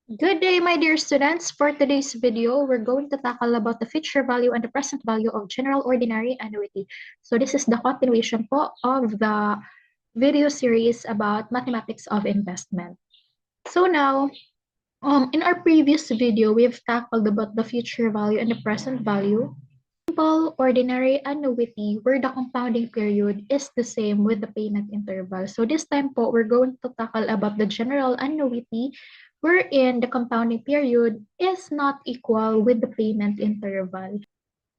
Good day, my dear students. For today's video, we're going to tackle about the future value and the present value of general ordinary annuity. So this is the continuation po of the video series about mathematics of investment. So now, in our previous video, we've tackled about the future value and the present value. Simple ordinary annuity where the compounding period is the same with the payment interval. So this time po, we're going to tackle about the general annuity wherein the compounding period is not equal with the payment interval.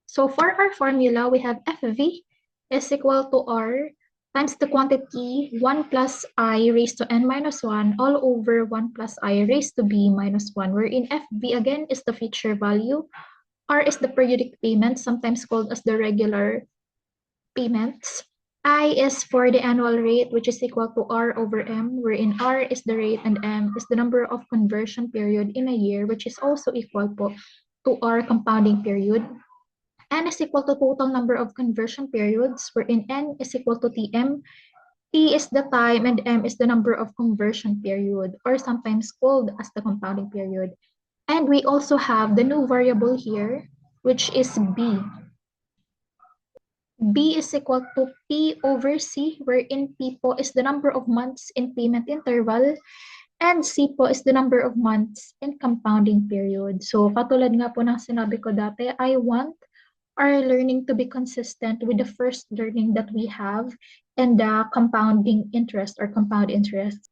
So for our formula, we have FV is equal to R times the quantity 1 plus I raised to n minus 1 all over 1 plus I raised to b minus 1, wherein FV again is the future value. R is the periodic payment, sometimes called as the regular payments. I is for the annual rate, which is equal to R over M, wherein R is the rate and M is the number of conversion period in a year, which is also equal to R compounding period. N is equal to total number of conversion periods, wherein N is equal to TM. T is the time and M is the number of conversion period, or sometimes called as the compounding period. And we also have the new variable here, which is B. B is equal to P over C, wherein P po is the number of months in payment interval, and C po is the number of months in compounding period. So, katulad nga po ng sinabi ko dati, I want our learning to be consistent with the first learning that we have and the compounding interest or compound interest.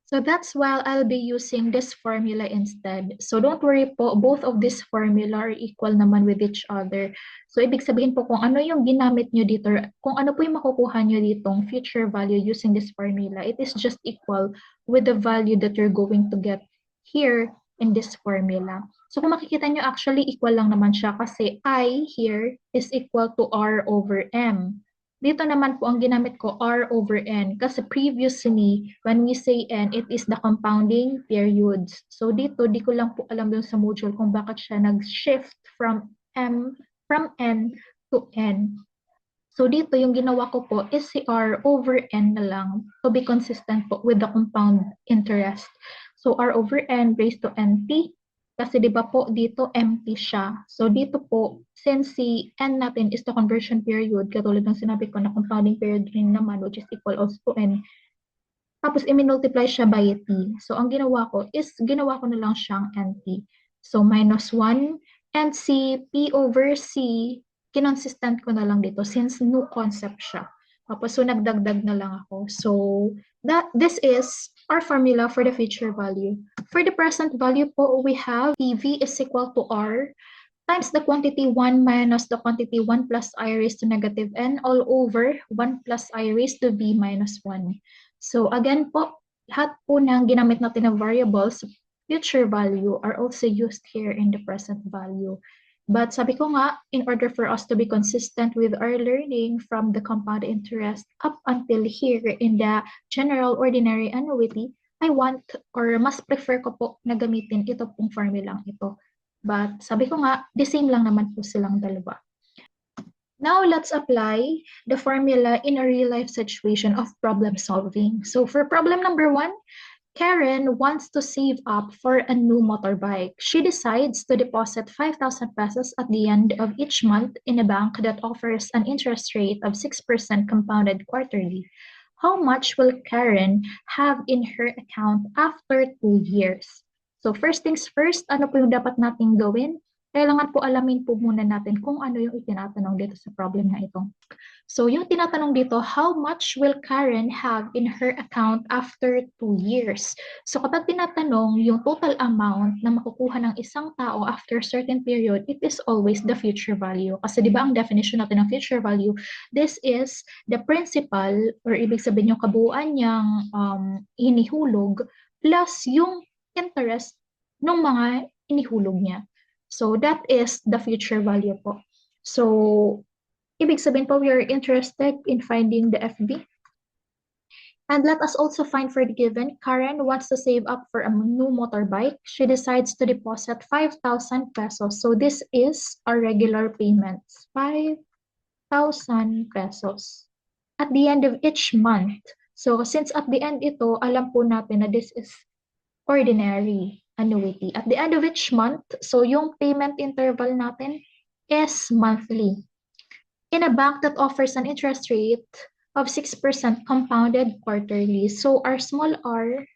So that's why I'll be using this formula instead. So don't worry po, both of this formula are equal naman with each other. So ibig sabihin po kung ano yung ginamit nyo dito, kung ano po yung makukuha nyo ditong future value using this formula, it is just equal with the value that you're going to get here in this formula. So kung makikita nyo, actually equal lang naman siya kasi I here is equal to R over M. Dito naman po ang ginamit ko R over N kasi previously when we say N, it is the compounding periods. So dito, di ko lang po alam dun sa module kung bakit siya nag-shift from N to N. So dito, yung ginawa ko po is si R over N na lang to be consistent po with the compound interest. So R over N raised to NT. Kasi di ba po dito empty siya. So dito po, since si N natin is the conversion period, katulad ng sinabi ko na compounding period rin naman, which is equal also to N. Tapos i-multiply siya by T. So ang ginawa ko is, ginawa ko na lang siyang NT. So minus 1 and si P over C, kinonsistent ko na lang dito since new concept siya. Tapos so nagdagdag na lang ako. So this is our formula for the future value. For the present value po, we have PV is equal to R times the quantity 1 minus the quantity 1 plus I raised to negative n all over 1 plus I raised to b minus 1. So again po, lahat po ng ginamit natin na variables, future value are also used here in the present value. But sabi ko nga, in order for us to be consistent with our learning from the compound interest up until here in the general ordinary annuity, I want or mas prefer ko po na gamitin ito pong formulang ito. But sabi ko nga, the same lang naman po silang dalawa. Now, let's apply the formula in a real-life situation of problem solving. So for problem number 1, Karen wants to save up for a new motorbike. She decides to deposit 5,000 pesos at the end of each month in a bank that offers an interest rate of 6% compounded quarterly. How much will Karen have in her account after 2 years? So first things first, ano po yung dapat nating gawin? Kailangan po alamin po muna natin kung ano yung itinatanong dito sa problem na ito. So yung tinatanong dito, how much will Karen have in her account after 2 years? So kapag tinatanong yung total amount na makukuha ng isang tao after certain period, it is always the future value. Kasi di ba ang definition natin ng future value, this is the principal or ibig sabihin yung kabuuan niyang inihulog plus yung interest ng mga inihulog niya. So that is the future value po. So ibig sabihin po, we are interested in finding the FB. And let us also find for the given, Karen wants to save up for a new motorbike. She decides to deposit 5,000 pesos. So this is our regular payments, 5,000 pesos at the end of each month. So since at the end ito, alam po natin na this is ordinary annuity. At the end of each month, so yung payment interval natin is monthly. In a bank that offers an interest rate of 6% compounded quarterly. So our small r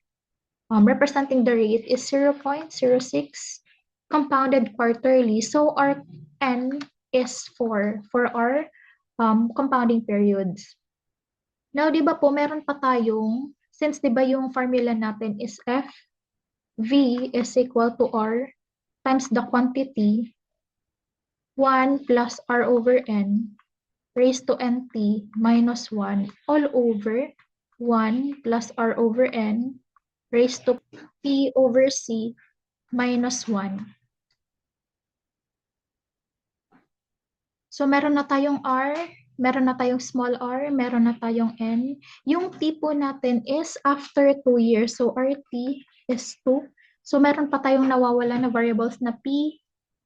representing the rate is 0.06 compounded quarterly. So our n is 4 for our compounding periods. Now, di ba po, meron pa tayong, since di ba yung formula natin is F, V is equal to R times the quantity, 1 plus R over N raised to NT minus 1 all over 1 plus R over N raised to P over C minus 1. So, meron na tayong R, meron na tayong small r, meron na tayong n. Yung T po natin is after 2 years. So, RT is 2. So, meron pa tayong nawawala na variables na P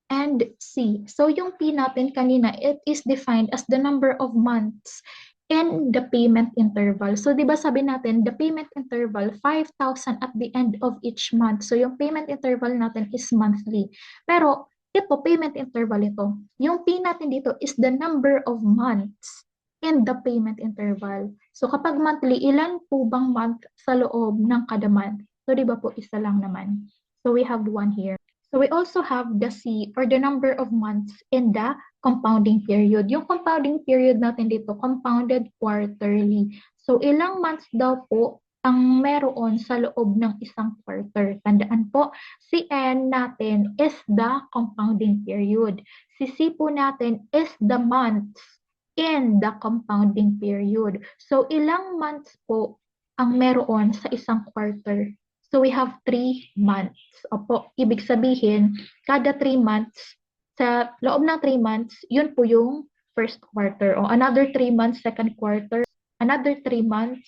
and C. So, yung P natin kanina, it is defined as the number of months in the payment interval. So, di ba sabi natin, the payment interval, 5,000 at the end of each month. So, yung payment interval natin is monthly. Pero, ito, payment interval ito. Yung P natin dito is the number of months in the payment interval. So, kapag monthly, ilan po bang month sa loob ng kada month? So, di ba po, isa lang naman. So, we have one here. So, we also have the C or the number of months in the compounding period. Yung compounding period natin dito, compounded quarterly. So, ilang months daw po ang meron sa loob ng isang quarter. Tandaan po, si N natin is the compounding period. Si C po natin is the months in the compounding period. So, ilang months po ang meron sa isang quarter? So, we have 3 months. Opo, ibig sabihin, kada 3 months, sa loob ng 3 months, yun po yung first quarter. O another 3 months, second quarter, another 3 months,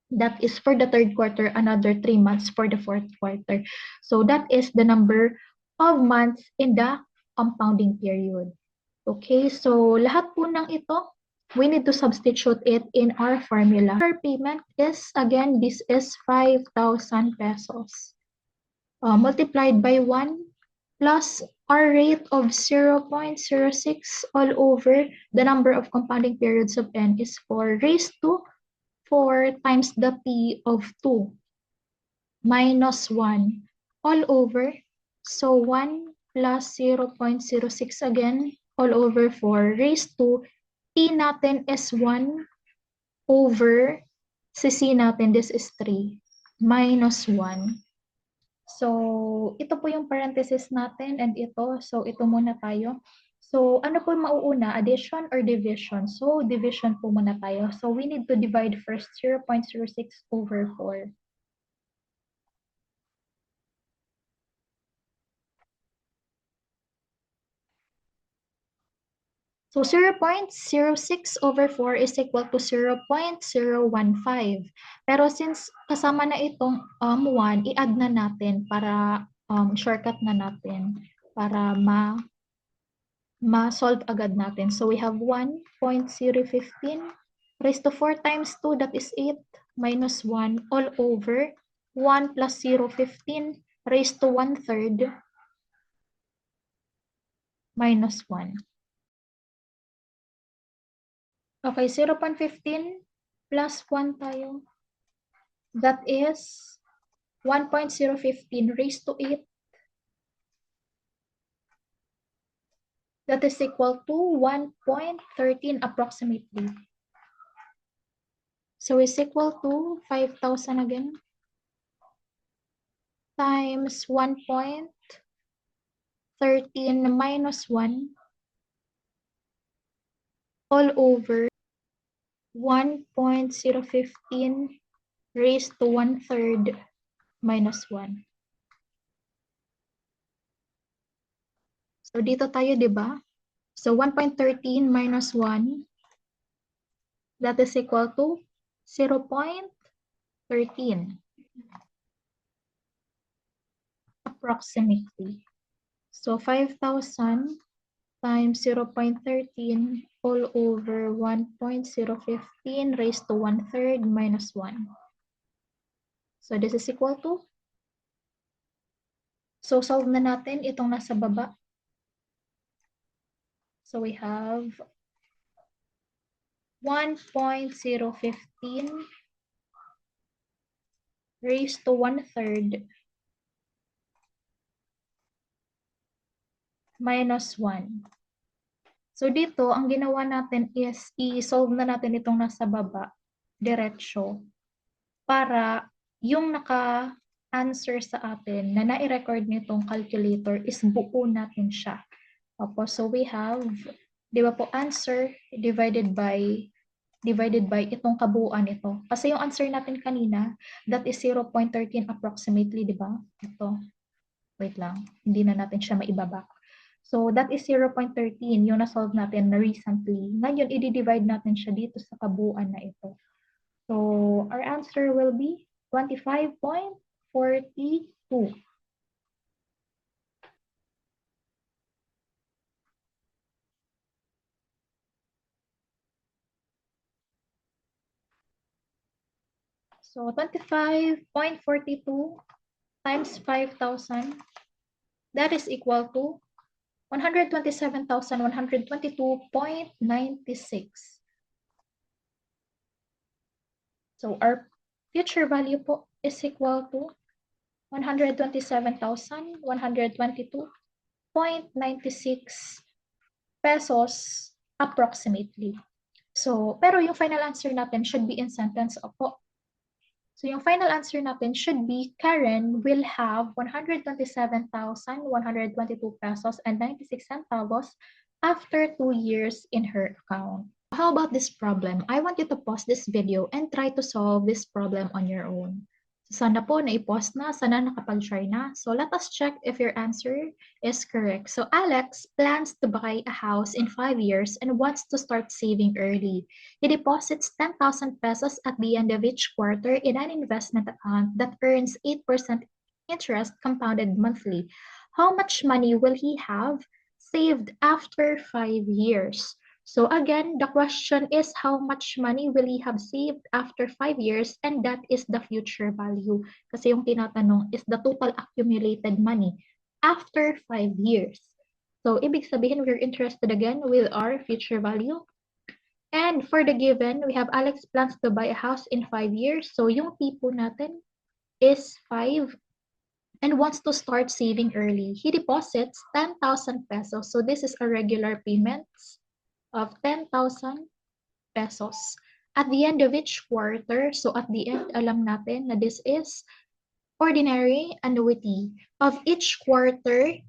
that is for the third quarter, another 3 months for the fourth quarter. So that is the number of months in the compounding period. Okay, so lahat po ng ito, we need to substitute it in our formula. Our payment is, again, this is 5,000 pesos. Multiplied by 1 plus our rate of 0.06 all over the number of compounding periods of n is 4 raised to 4 times the P of 2 minus 1 all over. So 1 plus 0.06 again all over 4 raised to P natin is 1 over C natin, this is 3 minus 1. So ito po yung parenthesis natin and ito. So ito muna tayo. So, ano po mauuna? Addition or division? So, division po muna tayo. So, we need to divide first 0.06 over 4. So, 0.06 over 4 is equal to 0.015. Pero since kasama na itong 1, i-add na natin para shortcut na natin para ma-solve agad natin. So, we have 1.015 raised to 4 times 2, that is 8, minus 1 all over 1 plus 0.15 raised to 1/3 minus 1. Okay, 0.15 plus 1 tayo. That is 1.015 raised to 8. That is equal to 1.13 approximately. So it's equal to 5,000 again times 1.13 minus 1 all over 1.015 raised to 1/3 minus 1. So dito tayo, di ba? So 1.13 minus 1, that is equal to 0.13 approximately. So 5,000 times 0.13 all over 1.015 raised to 1/3 minus 1. So this is equal to So, solve na natin itong nasa baba. So, we have 1.015 raised to 1/3 minus 1. So, dito, ang ginawa natin is i-solve na natin itong nasa baba, diretsyo, para yung naka-answer sa atin na nai-record nitong calculator is buo natin siya. Tapos, so we have, di ba po, answer divided by itong kabuuan ito. Kasi yung answer natin kanina, that is 0.13 approximately, di ba? Ito. Wait lang. Hindi na natin siya maibaba. So, that is 0.13, yung na-solve natin na recently. Ngayon, i-divide natin siya dito sa kabuuan na ito. So, our answer will be 25.42. So, 25.42 times 5,000, that is equal to 127,122.96. So, our future value po is equal to 127,122.96 pesos approximately. So, pero yung final answer natin should be in sentence po. So, yung final answer natin should be Karen will have 127,122 pesos and 96 centavos after 2 years in her account. How about this problem? I want you to pause this video and try to solve this problem on your own. Sana po na-pause na, sana nakapag-try na. So let us check if your answer is correct. So Alex plans to buy a house in 5 years and wants to start saving early. He deposits 10,000 pesos at the end of each quarter in an investment account that earns 8% interest compounded monthly. How much money will he have saved after 5 years? So again, the question is how much money will he have saved after 5 years, and that is the future value. Kasi yung tinatanong is the total accumulated money after 5 years. So ibig sabihin we're interested again with our future value. And for the given, we have Alex plans to buy a house in 5 years. So yung tipo natin is 5 and wants to start saving early. He deposits 10,000 pesos. So this is a regular payments of 10,000 pesos. At the end of each quarter, so at the end, alam natin na this is ordinary annuity. Of each quarter,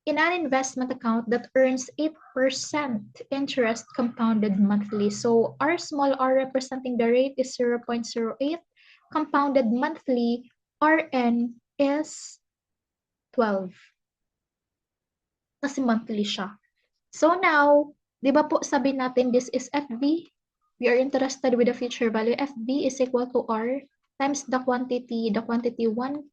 in an investment account that earns 8% interest compounded monthly. So our small r representing the rate is 0.08. Compounded monthly, Rn is 12. Kasi monthly siya. So now, di ba po sabi natin this is FV? We are interested with the future value. FV is equal to R times the quantity 1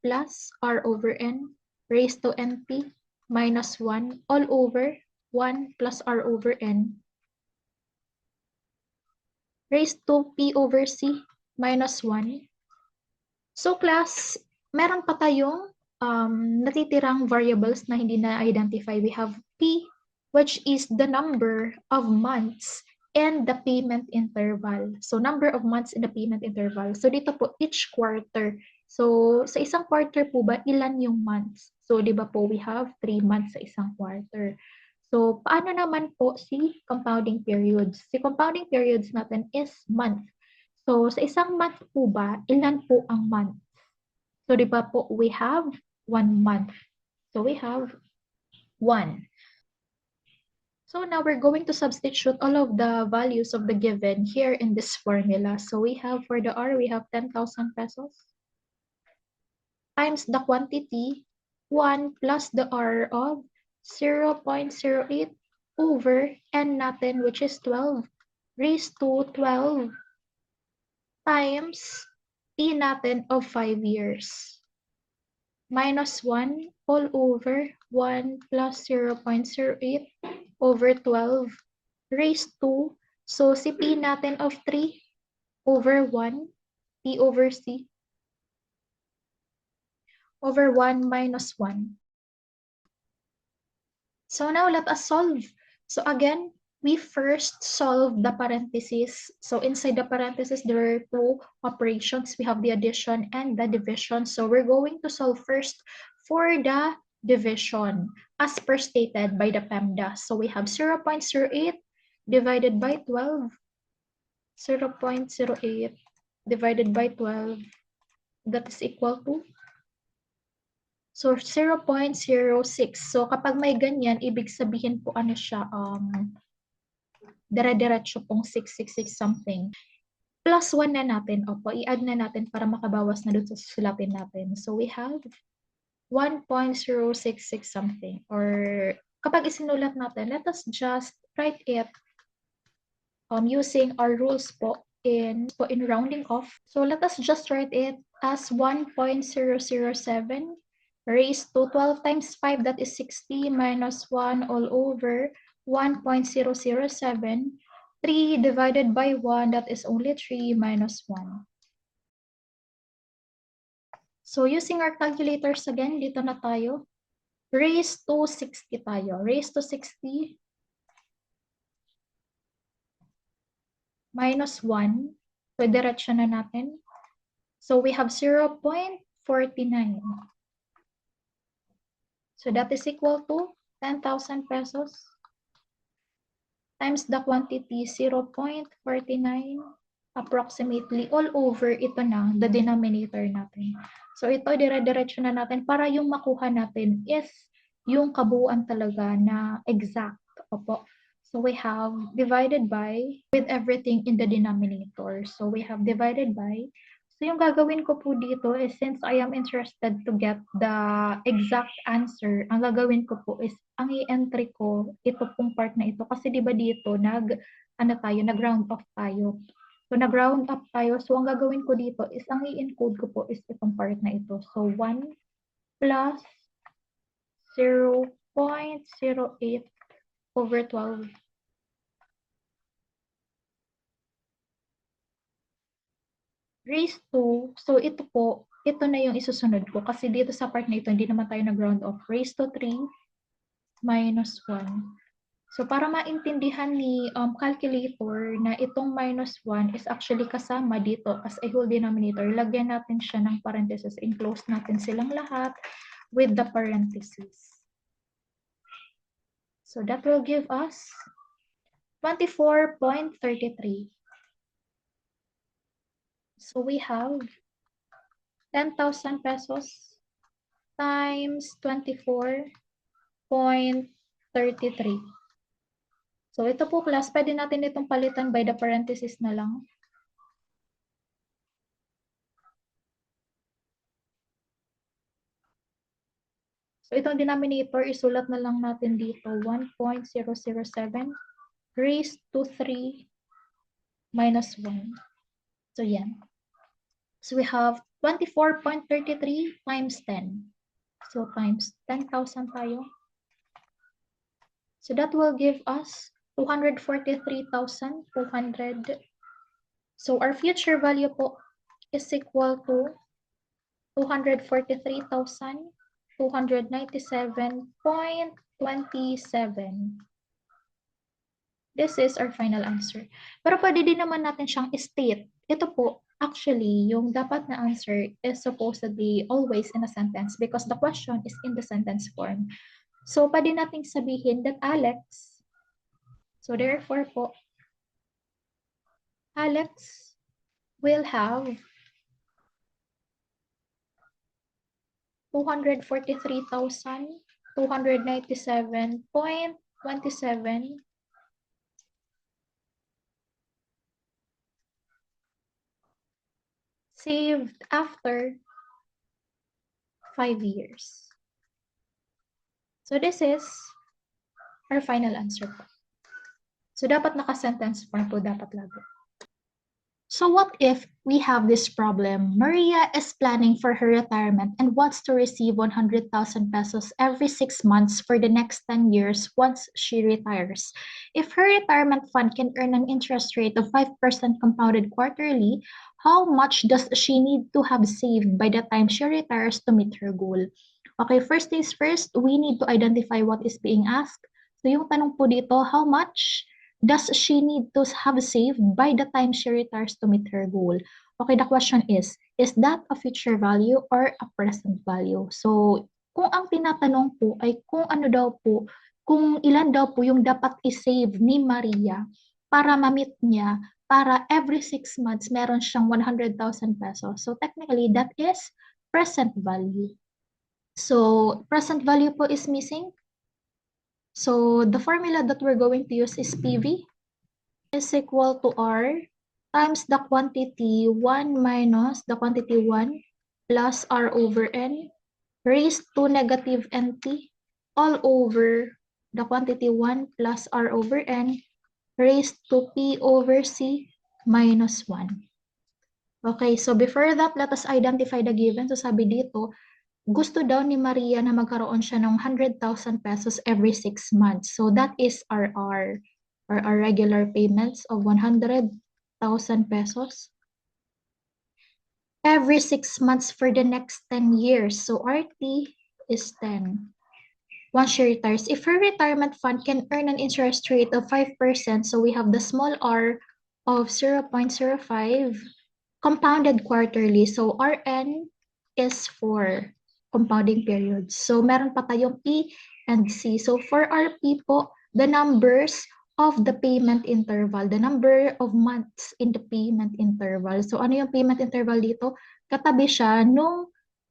plus R over N raised to NP minus 1 all over 1 plus R over N raised to P over C minus 1. So class, meron pa tayong natitirang variables na hindi na-identify. We have P, which is the number of months and the payment interval. So number of months in the payment interval. So dito po, each quarter. So sa isang quarter po ba, ilan yung months? So di ba po, we have 3 months sa isang quarter. So paano naman po si compounding periods? Si compounding periods natin is month. So sa isang month po ba, ilan po ang month? So di ba po, we have 1 month. So we have 1. So now we're going to substitute all of the values of the given here in this formula. So we have for the R, we have 10,000 pesos times the quantity 1 plus the R of 0.08 over N natin, which is 12 raised to 12 times T natin of 5 years. Minus 1 all over 1 plus 0.08 over 12 raised to, so si P natin of 3 over 1, P over C, over 1 minus 1. So now let us solve. So again, we first solve the parentheses. So inside the parentheses, there are two operations. We have the addition and the division. So we're going to solve first for the division as per stated by the PEMDAS. So we have 0.08 divided by 12. 0.08 divided by 12. That is equal to, so 0.06. So kapag may ganyan, ibig sabihin po ano siya, dire-diretso pong 666 something. Plus 1 na natin, opo, i-add na natin para makabawas na doon sa susulapin natin. So we have 1.066 something. Or kapag isinulat natin, let us just write it using our rules po in rounding off. So let us just write it as 1.007 raised to 12 times 5, that is 60, minus 1 all over 1.007. 3 divided by 1, that is only 3 minus 1. So using our calculators again, dito na tayo. Raised to 60 tayo. Raised to 60 minus 1. So diretso na natin. So we have 0.49. So that is equal to 10,000 pesos times the quantity 0.49 approximately all over ito na, the denominator natin. So ito, dire-diretso na natin para yung makuha natin is yung kabuuan talaga na exact. Opo. So we have divided by with everything in the denominator. So we have divided by. So yung gagawin ko po dito is since I am interested to get the exact answer, ang gagawin ko po is ang i-entry ko ito pong part na ito. Kasi di ba dito nag-round off tayo. So, nag-round up tayo. So, ang gagawin ko dito is, ang i-encode ko po is itong part na ito. So, 1 plus 0.08 over 12. Raised to, so ito po, ito na yung isusunod ko. Kasi dito sa part na ito, hindi naman tayo nag-round off. Raised to 3 minus 1. So, para maintindihan ni calculator na itong minus 1 is actually kasama dito as a whole denominator, lagyan natin siya ng parentheses. Enclose natin silang lahat with the parentheses. So, that will give us 24.33. So, we have 10,000 pesos times 24.33. So, ito po class, pwede natin itong palitan by the parenthesis na lang. So, itong denominator, isulat na lang natin dito, 1.007 raised to 3 minus 1. So, yan. So, we have 24.33 times 10. So, times 10,000 tayo. So, that will give us 243,200. So, our future value po is equal to 243,297.27. This is our final answer. Pero pwede din naman natin siyang state. Ito po, actually, yung dapat na answer is supposedly always in a sentence because the question is in the sentence form. So, pwede nating sabihin that Alex, so therefore po, Alex will have 243,297.27 saved after 5 years. So this is our final answer po. So dapat naka-sentence form po dapat lagi. So what if we have this problem? Maria is planning for her retirement and wants to receive 100,000 pesos every 6 months for the next 10 years once she retires. If her retirement fund can earn an interest rate of 5% compounded quarterly, how much does she need to have saved by the time she retires to meet her goal? Okay, first things first, we need to identify what is being asked. So yung tanong po dito, how much does she need to have saved by the time she retires to meet her goal? Okay, the question is that a future value or a present value? So, kung ang tinatanong po ay kung ano daw po, kung ilan daw po yung dapat i-save ni Maria para ma-meet niya, para every 6 months meron siyang 100,000 pesos. So, technically, that is present value. So, present value po is missing. So, the formula that we're going to use is PV is equal to R times the quantity 1 minus the quantity 1 plus R over N raised to negative NT all over the quantity 1 plus R over N raised to P over C minus 1. Okay, so before that, let us identify the given. So sabi dito, gusto daw ni Maria na magkaroon siya ng 100,000 pesos every 6 months. So that is our regular payments of 100,000 pesos every 6 months for the next 10 years. So RT is 10. Once she retires, if her retirement fund can earn an interest rate of 5%, so we have the small r of 0.05 compounded quarterly. So Rn is for compounding periods. So meron pa tayong P and C. So for RP po, the numbers of the payment interval, the number of months in the payment interval. So ano yung payment interval dito? Katabi siya nung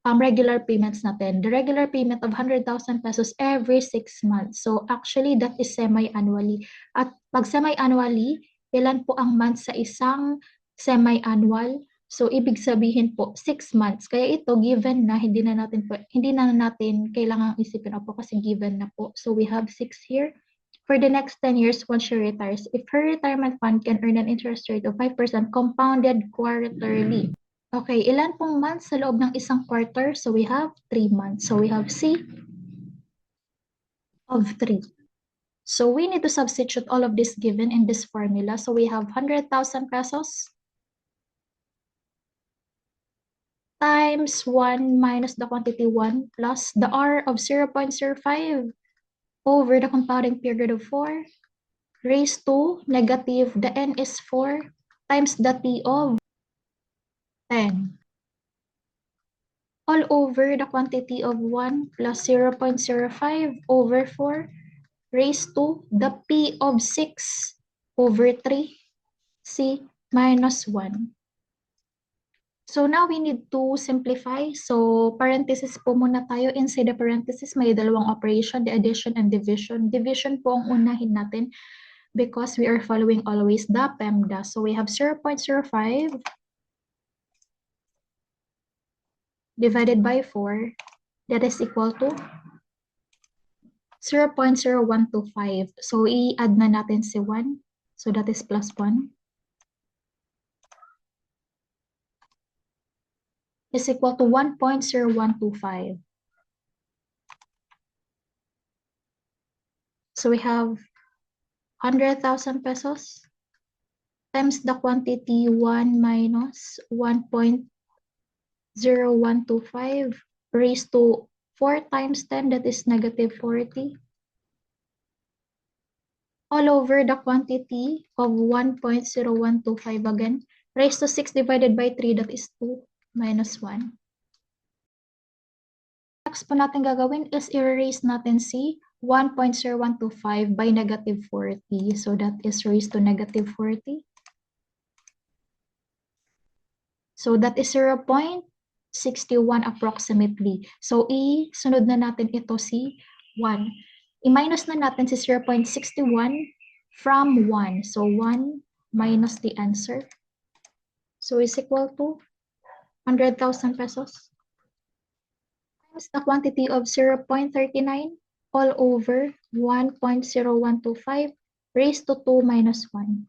regular payments natin. The regular payment of 100,000 pesos every 6 months. So actually, that is semi-annually. At pag semi-annually, ilan po ang months sa isang semi-annual? So ibig sabihin po 6 months. Kaya ito given na hindi na natin kailangang isipin po kasi given na po. So we have 6 here. For the next 10 years once she retires, if her retirement fund can earn an interest rate of 5% compounded quarterly. Okay, ilan pong months sa loob ng isang quarter? So we have 3 months. So we have C of 3. So we need to substitute all of this given in this formula. So we have 100,000 pesos times 1 minus the quantity 1 plus the R of 0.05 over the compounding period of 4 raised to negative, the N is 4 times the T of 10 all over the quantity of 1 plus 0.05 over 4 raised to the P of 6 over 3 C minus 1. So now we need to simplify. So parenthesis po muna tayo. Inside the parenthesis, may dalawang operation, the addition and division. Division po ang unahin natin because we are following always the PEMDA. So we have 0.05 divided by 4. That is equal to 0.0125. So i-add na natin si 1. So that is plus 1. Is equal to 1.0125. So we have 100,000 pesos times the quantity 1 minus 1.0125 raised to 4 times 10, that is negative 40. All over the quantity of 1.0125 again, raised to 6 divided by 3, that is 2 minus 1. Next po natin gagawin is i-raise natin si 1.0125 by negative 40. So that is raised to negative 40. So that is 0.61 approximately. So i-sunod na natin ito si 1. I-minus na natin si 0.61 from 1. So 1 minus the answer. So is equal to 100,000 pesos times the quantity of 0.39 all over 1.0125 raised to 2 minus 1.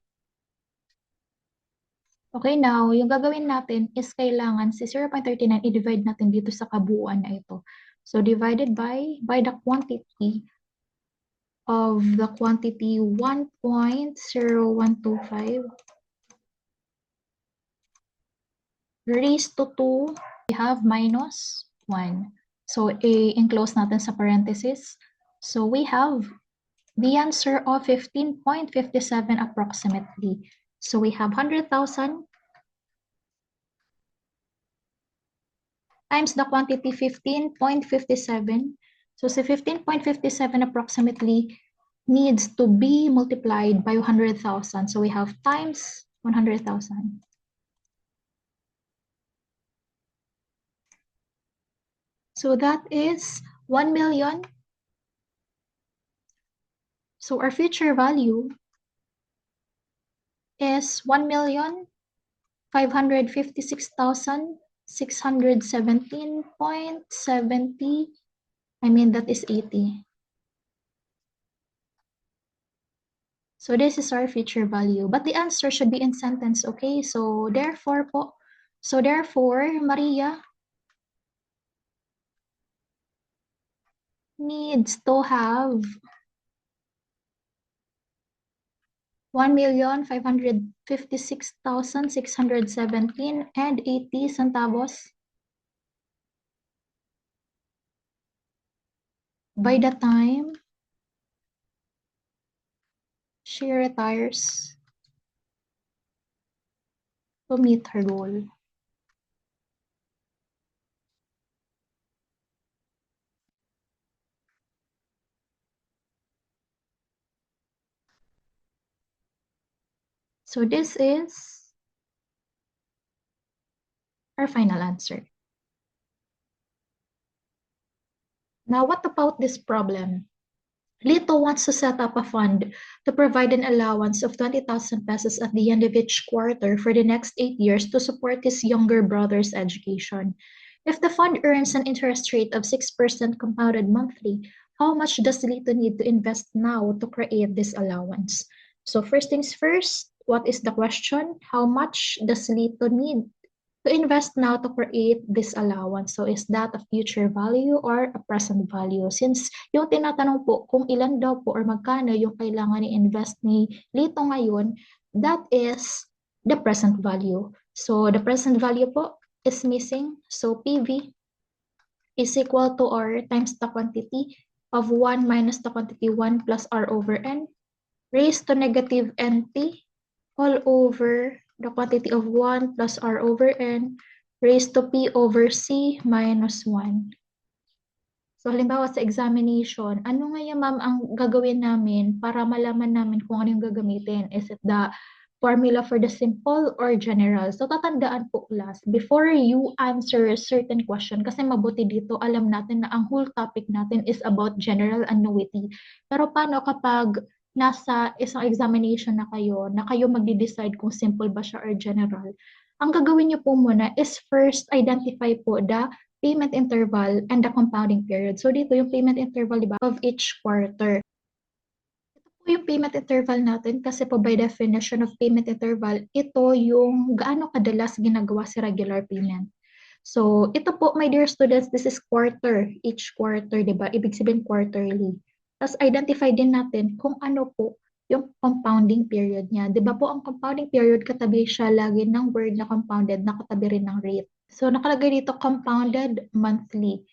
Okay, now, yung gagawin natin is kailangan si 0.39 i-divide natin dito sa kabuuan na ito. So, divided by the quantity of the quantity 1.0125 raised to 2, we have minus 1. So, i-enclose natin sa parenthesis. So, we have the answer of 15.57 approximately. So, we have 100,000 times the quantity 15.57. So, si 15.57 approximately needs to be multiplied by 100,000. So, we have times 100,000. So, that is 1 million. So, our future value is 1,556,617.70. I mean, that is 80. So this is our future value. But the answer should be in sentence, okay? So therefore Maria needs to have 1,556,617.80 by the time she retires to meet her goal. So this is our final answer. Now, what about this problem? Lito wants to set up a fund to provide an allowance of 20,000 pesos at the end of each quarter for the next 8 years to support his younger brother's education. If the fund earns an interest rate of 6% compounded monthly, how much does Lito need to invest now to create this allowance? So first things first, what is the question? How much does Lito need to invest now to create this allowance? So is that a future value or a present value? Since yung tinatanong po kung ilan daw po or magkano yung kailangan i-invest ni Lito ngayon, that is the present value. So the present value po is missing. So PV is equal to R times the quantity of 1 minus the quantity 1 plus R over N raised to negative NT all over the quantity of 1 plus R over N raised to P over C minus 1. So halimbawa sa examination, ano nga ma'am ang gagawin namin para malaman namin kung ano yung gagamitin? Is it the formula for the simple or general? So tatandaan po class, before you answer a certain question, kasi mabuti dito, alam natin na ang whole topic natin is about general annuity. Pero paano kapag nasa isang examination na kayo magde-decide kung simple ba siya or general? Ang gagawin niyo po muna is first identify po the payment interval and the compounding period. So dito yung payment interval, diba, of each quarter. Ito po yung payment interval natin kasi po by definition of payment interval, ito yung gaano kadalas ginagawa si regular payment. So ito po, my dear students, this is quarter, each quarter, diba? Ibig sabihin quarterly. Tapos identify din natin kung ano po yung compounding period niya. Diba po ang compounding period, katabi siya lagi ng word na compounded, nakatabi rin ng rate. So, nakalagay dito compounded monthly.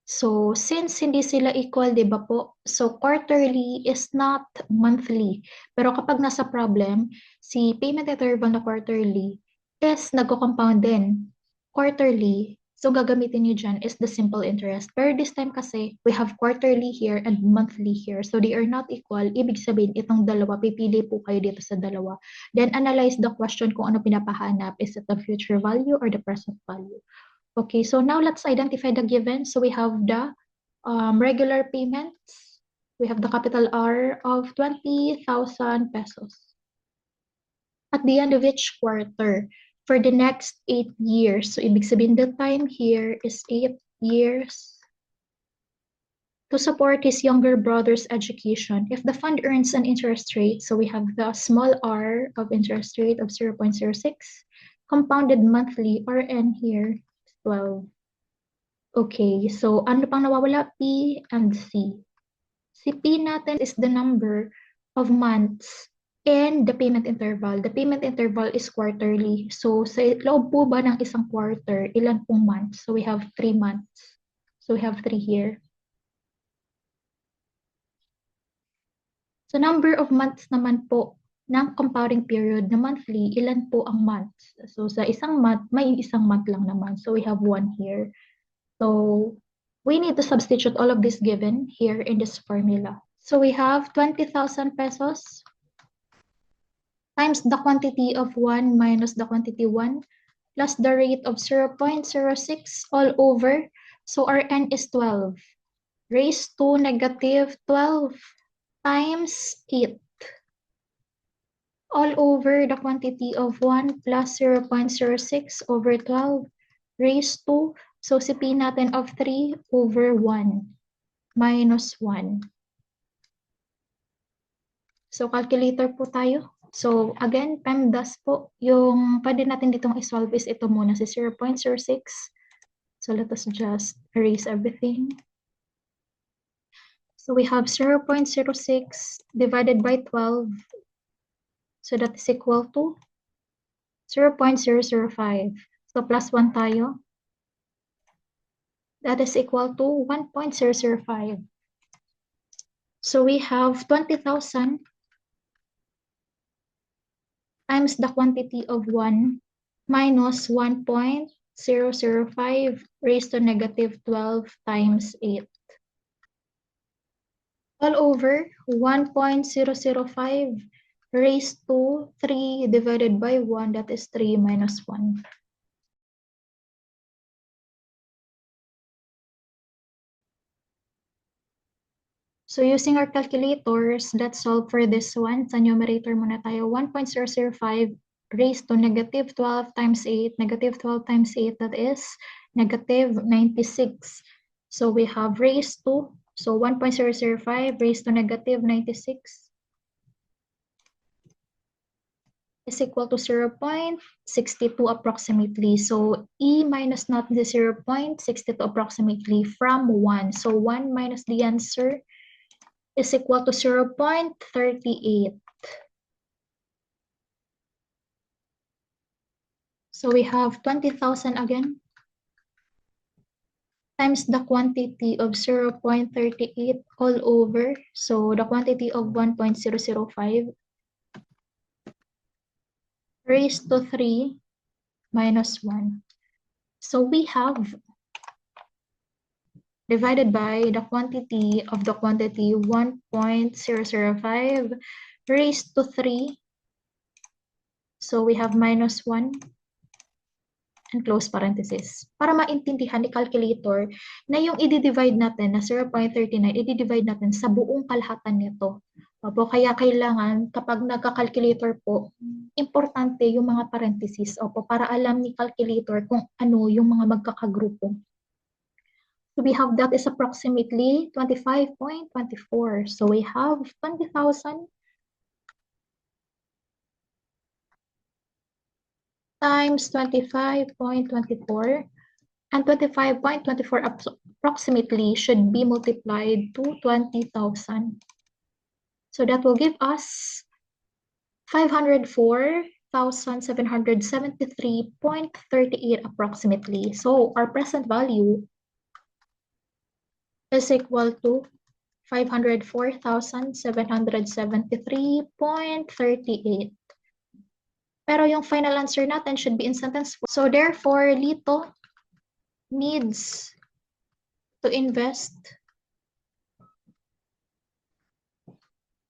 So, since hindi sila equal, di ba po? So, quarterly is not monthly. Pero kapag nasa problem, si payment interval na quarterly is nagko-compound din. Quarterly, so gagamitin niyo dyan is the simple interest. Pero this time kasi, we have quarterly here and monthly here. So, they are not equal. Ibig sabihin, itong dalawa, pipili po kayo dito sa dalawa. Then, analyze the question kung ano pinapahanap. Is it the future value or the present value? Okay, so now let's identify the given. So we have the regular payments. We have the capital R of 20,000 pesos at the end of each quarter for the next 8 years. So ibig sabihin the time here is 8 years to support his younger brother's education. If the fund earns an interest rate, so we have the small r of interest rate of 0.06, compounded monthly, or n here, 12. Okay, so ano pang nawawala? P and C. Si P natin is the number of months And the payment interval. The payment interval is quarterly. So sa loob po ba ng isang quarter, ilan pong months? So we have 3 months. So we have 3 here. So number of months naman po ng compounding period na monthly, ilan po ang months? So sa isang month, may isang month lang naman. So we have 1 here. So we need to substitute all of this given here in this formula. So we have 20,000 pesos times the quantity of 1 minus the quantity 1 plus the rate of 0.06 all over. So our n is 12 raised to negative 12 times 8 all over the quantity of 1 plus 0.06 over 12 raised to, so sipin natin of 3 over 1 minus 1. So calculator po tayo. So again, PEMDAS po, yung pwede natin ditong isolve is ito muna si 0.06. So let us just erase everything. So we have 0.06 divided by 12. So that is equal to 0.005. So plus 1 tayo. That is equal to 1.005. So we have 20,000 times the quantity of 1 minus 1.005 raised to negative 12 times 8. All over 1.005 raised to 3 divided by 1, that is 3 minus 1. So using our calculators, let's solve for this one. Sa numerator muna tayo, 1.005 raised to negative 12 times 8. Negative 12 times 8, that is negative 96. So we have raised to, so 1.005 raised to negative 96 is equal to 0.62 approximately. So E minus not the 0.62 approximately from 1. So 1 minus the answer is equal to 0.38. So we have 20,000 again times the quantity of 0.38 all over. So the quantity of 1.005 raised to 3 minus 1. So we have divided by the quantity of the quantity 1.005 raised to 3. So we have minus 1 and close parenthesis. Para maintindihan ni calculator na yung i-divide natin na 0.39, i-divide natin sa buong kalahatan nito. Opo, kaya kailangan kapag nagka-calculator po, importante yung mga parenthesis. Opo, para alam ni calculator kung ano yung mga magkakagrupo. So we have that is approximately 25.24. So we have 20,000 times 25.24, and 25.24 approximately should be multiplied to 20,000. So that will give us 504,773.38 approximately. So our present value is equal to 504,773.38. Pero yung final answer natin should be in sentence form. So therefore, Lito needs to invest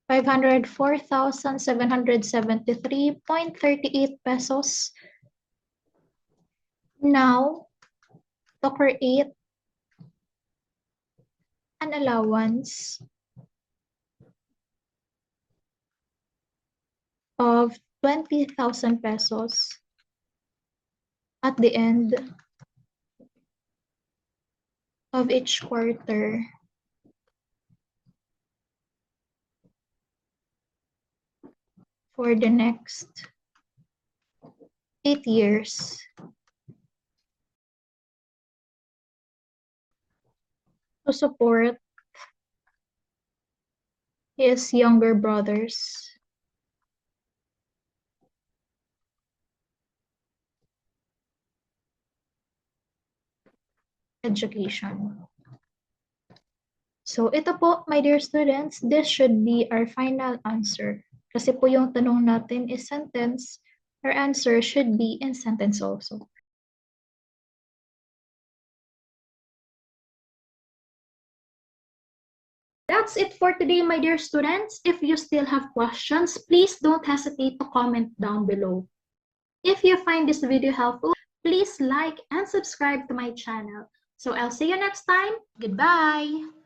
504,773.38 pesos now to create an allowance of 20,000 pesos at the end of each quarter for the next 8 years to support his younger brothers education. So ito po, my dear students, this should be our final answer. Kasi po yung tanong natin is sentence, our answer should be in sentence also. That's it for today, my dear students. If you still have questions, please don't hesitate to comment down below. If you find this video helpful, please like and subscribe to my channel. So I'll see you next time. Goodbye!